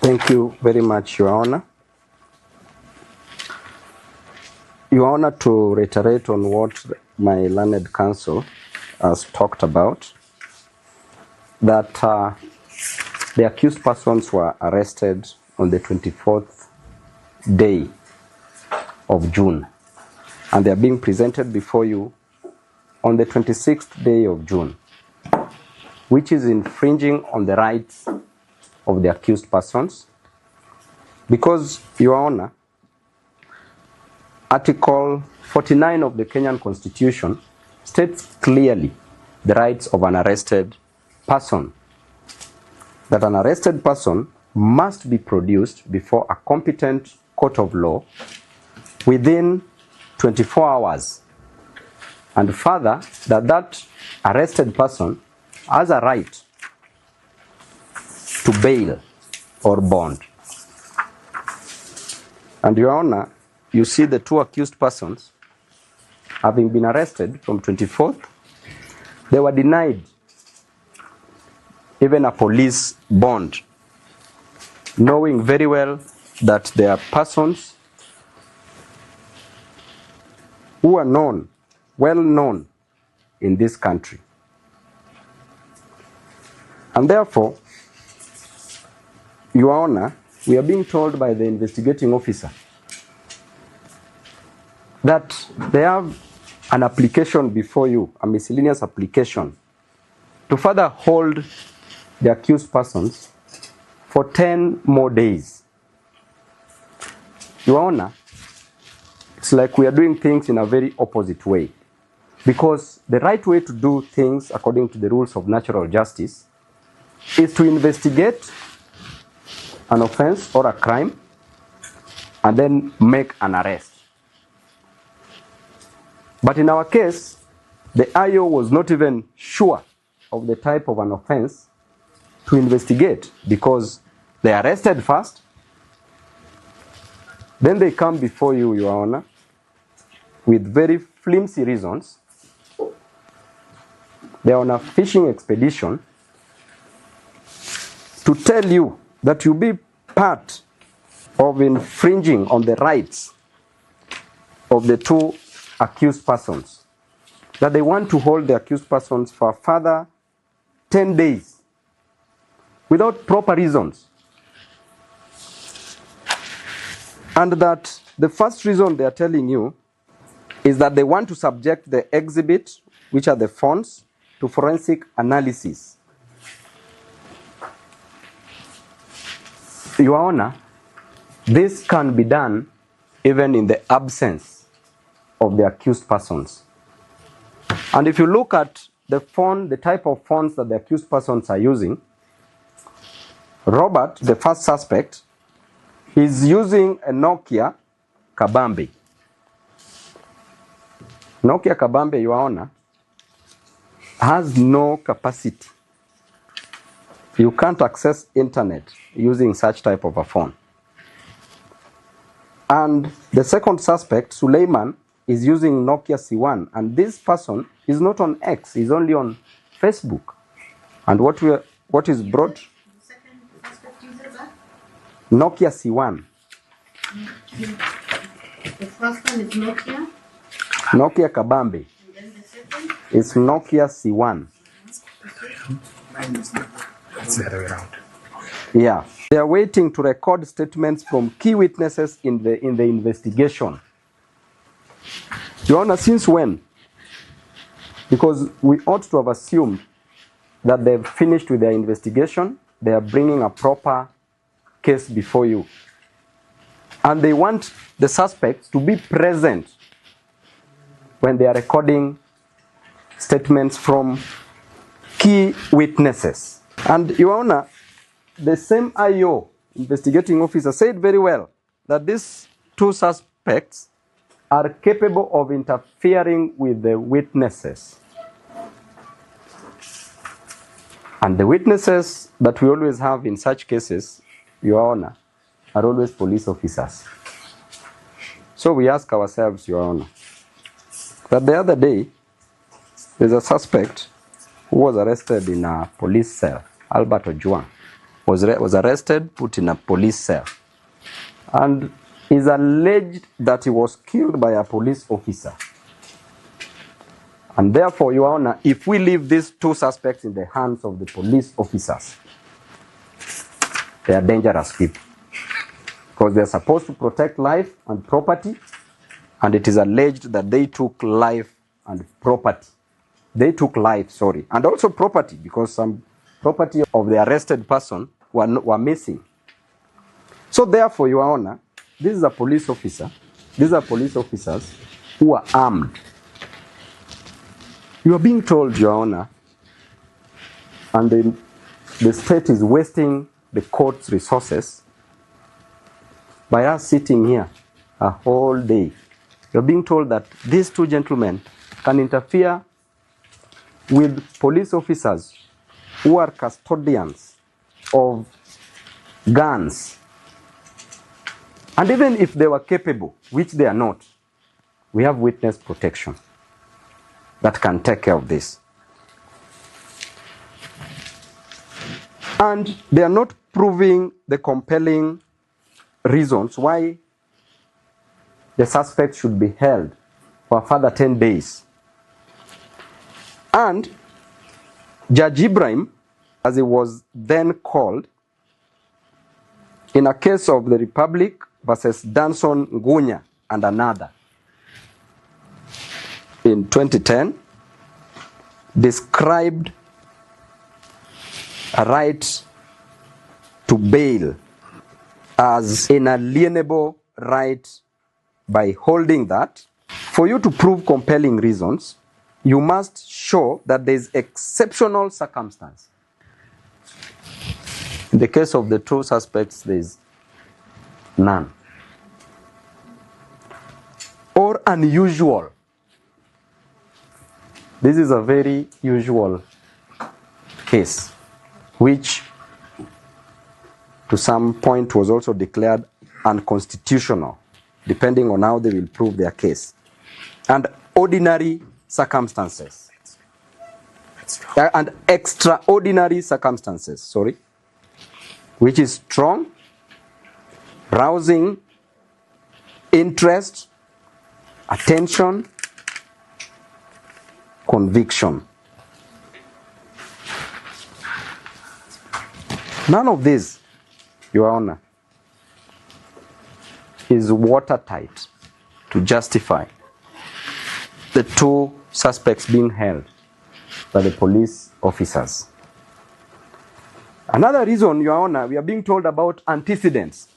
Thank you very much, Your Honor. Your Honor, to reiterate on what my learned counsel has talked about, that the accused persons were arrested on the 24th day of June, and they are being presented before you on the 26th day of June, which is infringing on the rights of the accused persons, because, Your Honor, Article 49 of the Kenyan Constitution states clearly the rights of an arrested person, that an arrested person must be produced before a competent court of law within 24 hours, and further, that arrested person has a right to bail or bond. And Your Honor, you see the two accused persons having been arrested from 24th, they were denied even a police bond, knowing very well that they are persons who are known, well known in this country. And therefore, Your Honor, we are being told by the investigating officer that they have an application before you, a miscellaneous application, to further hold the accused persons for 10 more days. Your Honor, it's like we are doing things in a very opposite way, because the right way to do things according to the rules of natural justice is to investigate an offense or a crime and then make an arrest. But in our case, the IO was not even sure of the type of an offense to investigate, because they arrested first, then they come before you, Your Honor, with very flimsy reasons. They are on a fishing expedition to tell you that you be part of infringing on the rights of the two accused persons, that they want to hold the accused persons for a further 10 days without proper reasons. And that the first reason they are telling you is that they want to subject the exhibit, which are the phones, to forensic analysis. Your Honor, this can be done even in the absence of the accused persons. And if you look at the phone, the type of phones that the accused persons are using, Robert, the first suspect, is using a Nokia Kabambe. Nokia Kabambe, Your Honor, has no capacity. You can't access internet using such type of a phone. And the second suspect, Suleiman, is using Nokia C1, and this person is not on X, he's only on Facebook. And what is brought? The second suspect user back? Nokia C1. The first one is Nokia. Nokia Kabambe. And then the second? Is Nokia C1. It's the other way around. Yeah. They are waiting to record statements from key witnesses in the investigation. Your Honor, since when? Because we ought to have assumed that they've finished with their investigation, they are bringing a proper case before you. And they want the suspects to be present when they are recording statements from key witnesses. And Your Honor, the same IO, investigating officer, said very well that these two suspects are capable of interfering with the witnesses. And the witnesses that we always have in such cases, Your Honor, are always police officers. So we ask ourselves, Your Honor, that the other day, there's a suspect who was arrested in a police cell, Albert Ojwang. was arrested, put in a police cell, and is alleged that he was killed by a police officer. And therefore, Your Honor, if we leave these two suspects in the hands of the police officers, they are dangerous people, because they are supposed to protect life and property, and it is alleged that they took life and property. They took life, sorry, and also property, because some property of the arrested person were missing. So therefore, Your Honor, this is a police officer. These are police officers who are armed. You are being told, Your Honor, and the state is wasting the court's resources by us sitting here a whole day. You're being told that these two gentlemen can interfere with police officers who are custodians of guns. And even if they were capable, which they are not, we have witness protection that can take care of this. And they are not proving the compelling reasons why the suspect should be held for a further 10 days. And Judge Ibrahim, as he was then called, in a case of the Republic versus Danson Ngunya and another, in 2010, described a right to bail as an inalienable right by holding that for you to prove compelling reasons, you must show that there is exceptional circumstance. In the case of the two suspects, there is none. Or unusual. This is a very usual case, which to some point was also declared unconstitutional, depending on how they will prove their case. And ordinary circumstances. And extraordinary circumstances, sorry, which is strong, rousing interest, attention, conviction. None of this, Your Honor, is watertight to justify the two suspects being held by the police officers. Another reason, Your Honor, we are being told about antecedents,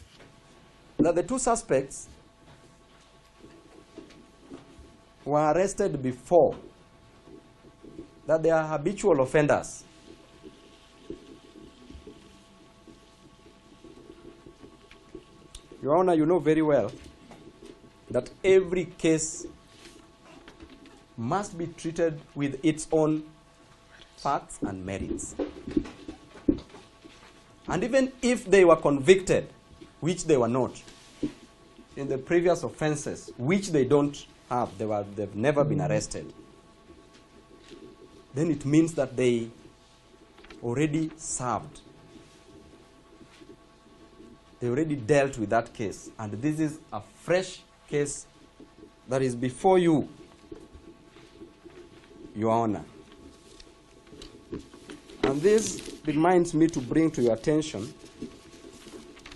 that the two suspects were arrested before, that they are habitual offenders. Your Honor, you know very well that every case must be treated with its own facts and merits. And even if they were convicted, which they were not, in the previous offenses, which they don't have, they've never been arrested, then it means that they already served. They already dealt with that case. And this is a fresh case that is before you, Your Honor. And this reminds me to bring to your attention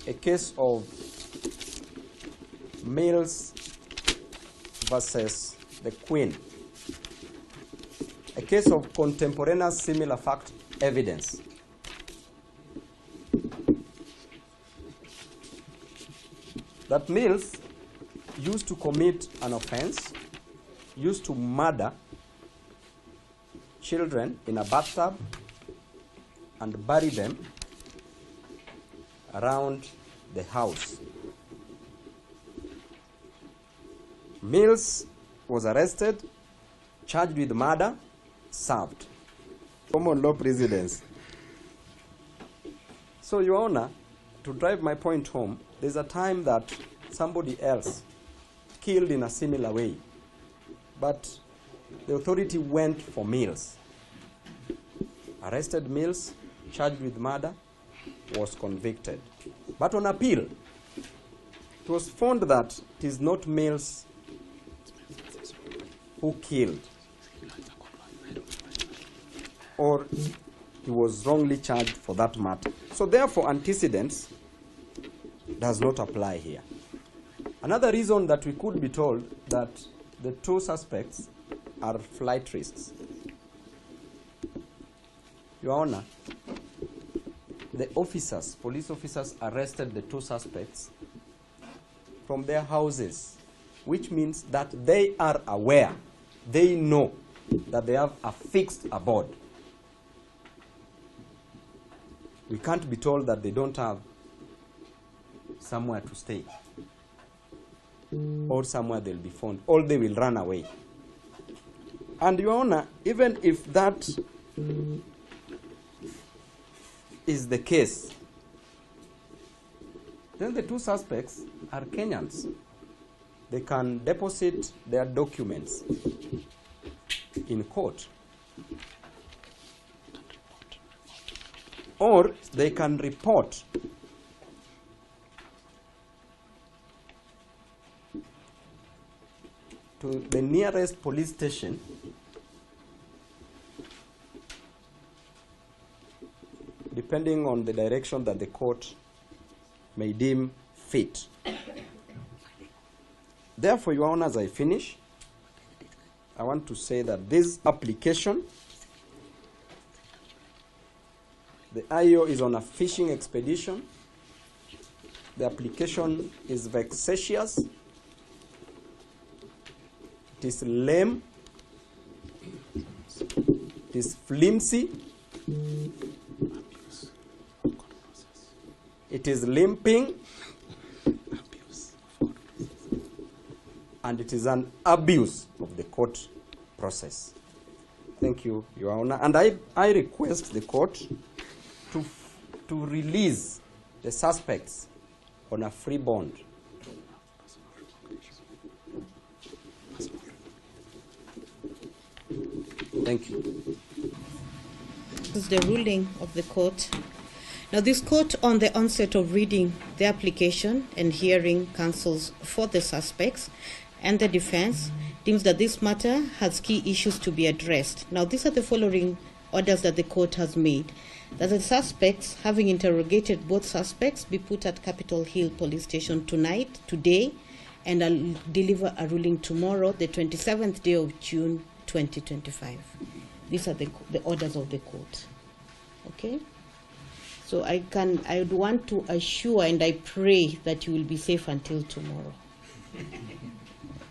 a case of Mills versus the Queen. A case of contemporaneous similar fact evidence. That Mills used to commit an offense, used to murder children in a bathtub and bury them around the house. Mills was arrested, charged with murder, served. Common law precedents. So, Your Honor, to drive my point home, there's a time that somebody else killed in a similar way, but the authority went for Mills, arrested Mills, charged with murder, was convicted. But on appeal, it was found that it is not males who killed, or he was wrongly charged for that matter. So therefore, antecedents does not apply here. Another reason that we could be told that the two suspects are flight risks. Your Honor, the officers, police officers, arrested the two suspects from their houses, which means that they are aware, they know that they have a fixed abode. We can't be told that they don't have somewhere to stay or somewhere they'll be found, or they will run away. And Your Honor, even if that is the case, then the two suspects are Kenyans. They can deposit their documents in court, or they can report to the nearest police station depending on the direction that the court may deem fit. Therefore, Your Honor, as I finish, I want to say that this application, the IO is on a fishing expedition. The application is vexatious. It is lame. It is flimsy. It is limping. And it is an abuse of the court process. Thank you, Your Honor. And I request the court to release the suspects on a free bond. Thank you. This is the ruling of the court. Now, this court, on the onset of reading the application and hearing counsels for the suspects and the defense, deems that this matter has key issues to be addressed. Now, these are the following orders that the court has made. That the suspects, having interrogated both suspects, be put at Capitol Hill Police Station today, and I'll deliver a ruling tomorrow, the 27th day of June, 2025. These are the orders of the court. Okay? So I would want to assure and I pray that you will be safe until tomorrow.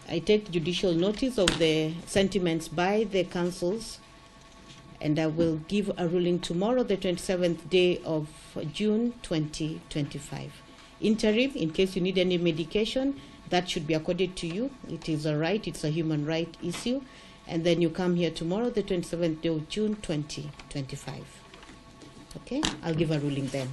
I take judicial notice of the sentiments by the counsels, and I will give a ruling tomorrow, the 27th day of June 2025. Interim, in case you need any medication, that should be accorded to you. It is a right, it's a human right issue. And then you come here tomorrow, the 27th day of June 2025. Okay, I'll give a ruling then.